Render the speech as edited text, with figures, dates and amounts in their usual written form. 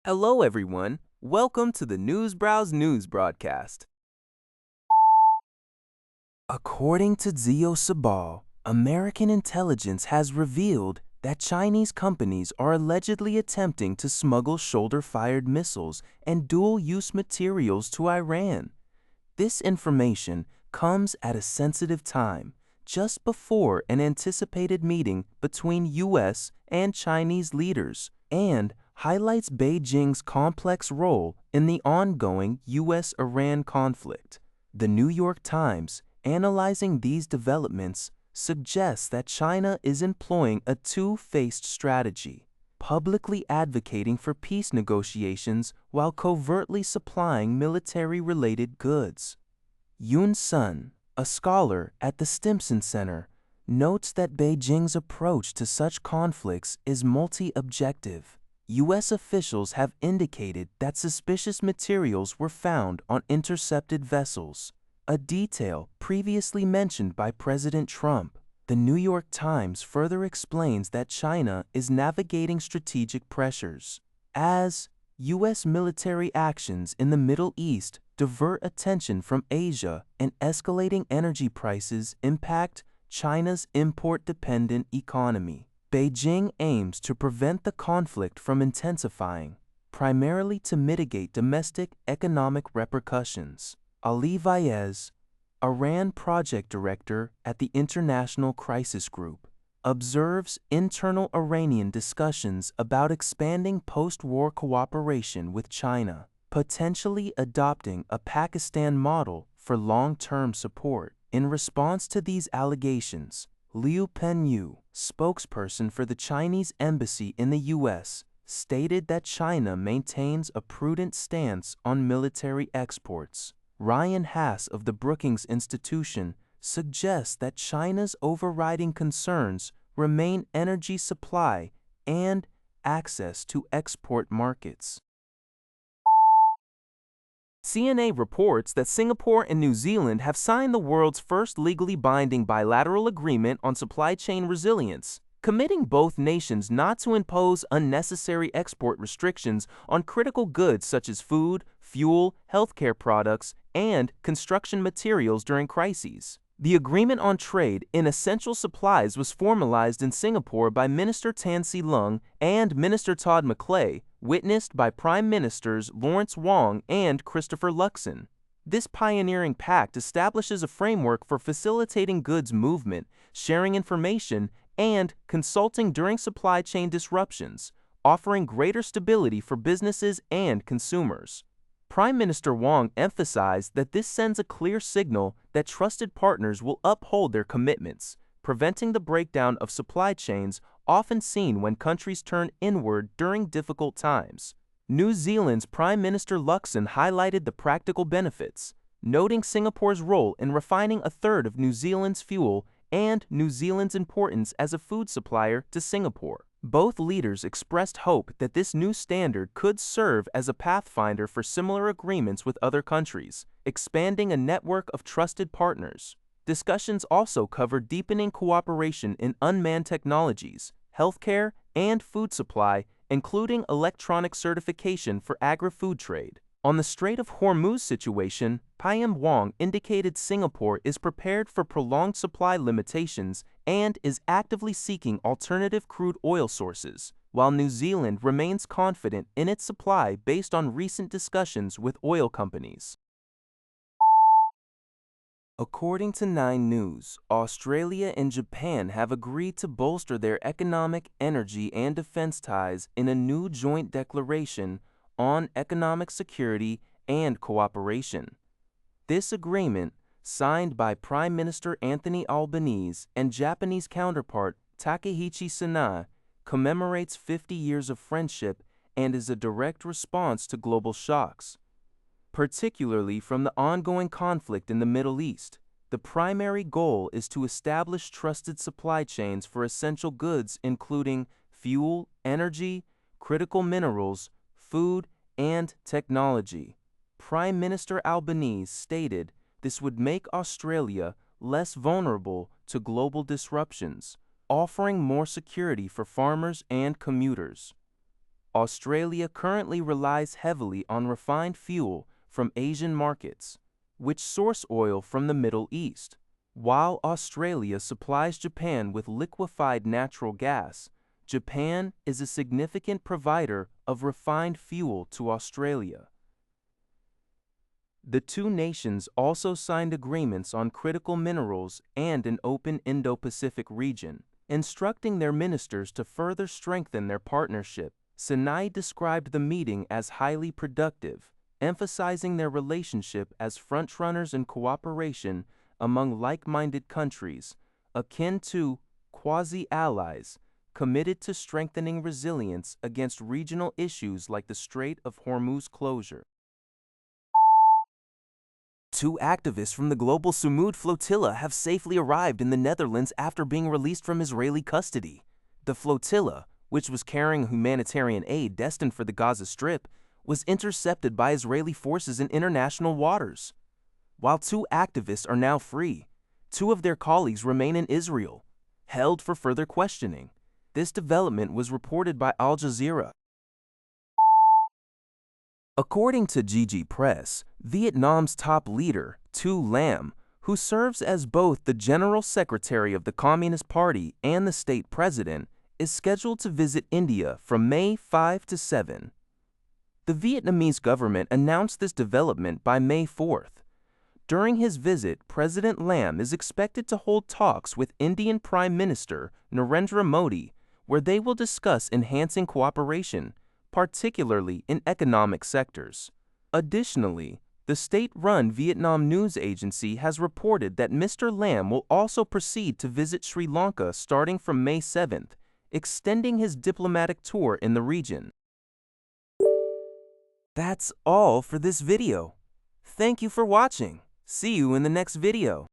Hello, everyone. Welcome to the Newsbrowse News broadcast. According to Zio Sabal, American intelligence has revealed that Chinese companies are allegedly attempting to smuggle shoulder-fired missiles and dual-use materials to Iran. This information comes at a sensitive time, just before an anticipated meeting between U.S. and Chinese leaders, and highlights Beijing's complex role in the ongoing U.S.-Iran conflict. The New York Times, analyzing these developments, suggests that China is employing a two-faced strategy, publicly advocating for peace negotiations while covertly supplying military-related goods. Yoon Sun, a scholar at the Stimson Center, notes that Beijing's approach to such conflicts is multi-objective. U.S. officials have indicated that suspicious materials were found on intercepted vessels, a detail previously mentioned by President Trump. The New York Times further explains that China is navigating strategic pressures as U.S. military actions in the Middle East divert attention from Asia and escalating energy prices impact China's import-dependent economy. Beijing aims to prevent the conflict from intensifying, primarily to mitigate domestic economic repercussions. Ali Vaez, Iran project director at the International Crisis Group, observes internal Iranian discussions about expanding post-war cooperation with China, potentially adopting a Pakistan model for long-term support. In response to these allegations, Liu Pengyu, spokesperson for the Chinese embassy in the U.S., stated that China maintains a prudent stance on military exports. Ryan Hass of the Brookings Institution suggests that China's overriding concerns remain energy supply and access to export markets. CNA reports that Singapore and New Zealand have signed the world's first legally binding bilateral agreement on supply chain resilience, committing both nations not to impose unnecessary export restrictions on critical goods such as food, fuel, healthcare products, and construction materials during crises. The agreement on trade in essential supplies was formalized in Singapore by Minister Tan See Leung and Minister Todd McClay, witnessed by Prime Ministers Lawrence Wong and Christopher Luxon. This pioneering pact establishes a framework for facilitating goods movement, sharing information, and consulting during supply chain disruptions, offering greater stability for businesses and consumers. Prime Minister Wong emphasized that this sends a clear signal that trusted partners will uphold their commitments, preventing the breakdown of supply chains often seen when countries turn inward during difficult times. New Zealand's Prime Minister Luxon highlighted the practical benefits, noting Singapore's role in refining a third of New Zealand's fuel and New Zealand's importance as a food supplier to Singapore. Both leaders expressed hope that this new standard could serve as a pathfinder for similar agreements with other countries, expanding a network of trusted partners. Discussions also covered deepening cooperation in unmanned technologies, healthcare, and food supply, including electronic certification for agri-food trade. On the Strait of Hormuz situation, PM Wong indicated Singapore is prepared for prolonged supply limitations and is actively seeking alternative crude oil sources, while New Zealand remains confident in its supply based on recent discussions with oil companies. According to 9 News, Australia and Japan have agreed to bolster their economic, energy, and defense ties in a new joint declaration on economic security and cooperation. This agreement, signed by Prime Minister Anthony Albanese and Japanese counterpart Takaichi Sanae, commemorates 50 years of friendship and is a direct response to global shocks, particularly from the ongoing conflict in the Middle East. The primary goal is to establish trusted supply chains for essential goods including fuel, energy, critical minerals, food, and technology. Prime Minister Albanese stated this would make Australia less vulnerable to global disruptions, offering more security for farmers and commuters. Australia currently relies heavily on refined fuel from Asian markets, which source oil from the Middle East. While Australia supplies Japan with liquefied natural gas, Japan is a significant provider of refined fuel to Australia. The two nations also signed agreements on critical minerals and an open Indo-Pacific region, instructing their ministers to further strengthen their partnership. Sinai described the meeting as highly productive, emphasizing their relationship as frontrunners in cooperation among like-minded countries, akin to quasi-allies, committed to strengthening resilience against regional issues like the Strait of Hormuz closure. Two activists from the global Flotilla have safely arrived in the Netherlands after being released from Israeli custody. The flotilla, which was carrying humanitarian aid destined for the Gaza Strip, was intercepted by Israeli forces in international waters. While two activists are now free, two of their colleagues remain in Israel, held for further questioning. This development was reported by Al Jazeera. According to GG Press, Vietnam's top leader, Tu Lam, who serves as both the General Secretary of the Communist Party and the state president, is scheduled to visit India from May 5 to 7. The Vietnamese government announced this development by May 4th. During his visit, President Lam is expected to hold talks with Indian Prime Minister Narendra Modi, where they will discuss enhancing cooperation, particularly in economic sectors. Additionally, the state-run Vietnam news agency has reported that Mr. Lam will also proceed to visit Sri Lanka starting from May 7th, extending his diplomatic tour in the region. That's all for this video. Thank you for watching. See you in the next video.